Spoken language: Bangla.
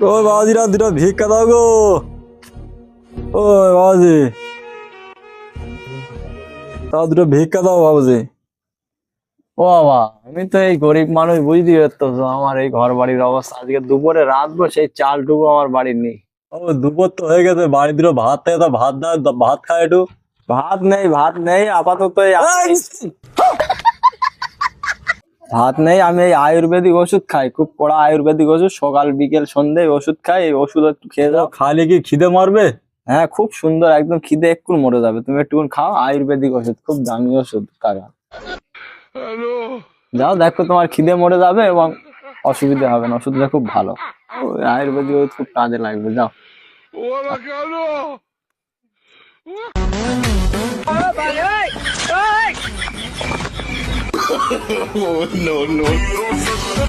ও বাবাজিরা দুটো ভিক্ষা দাও গো। ও বাবাজি, তাও দুটো ভিক্ষা দাও বাবাজি। ও বাবা, আমি তো এই গরিব মানুষ, বুঝতে পারতো আমার এই ঘর বাড়ির অবস্থা। আজকে দুপুরে রাঁধবো, সেই চালটুকু আমার বাড়ির নেই। ও দুপুর তো হয়ে গেছে, বাড়ি দুটো ভাত থেকে তো ভাত দাও, ভাত খায় একটু। ভাত নেই আপাতত। ভাত নেই, আমি এই আয়ুর্বেদিক ওষুধ খাই, খুব কড়া আয়ুর্বেদিক ওষুধ, সকাল বিকেল সন্ধ্যে এই ওষুধ খাই। এই ওষুধ একটু খেয়ে যাও। খালি কি খিদে মারবে? হ্যাঁ, খুব সুন্দর, একদম খিদে এক্ষুনি মরে যাবে। তুমি একটু খাও আয়ুর্বেদিক ওষুধ, খুব দামি ওষুধ কাকা। যাও, দেখো তোমার খিদে মরে যাবে এবং অসুবিধা হবে না। ওষুধটা খুব ভালো, ওই আয়ুর্বেদিক ওষুধ খুব কাজে লাগবে। যাও। no, no.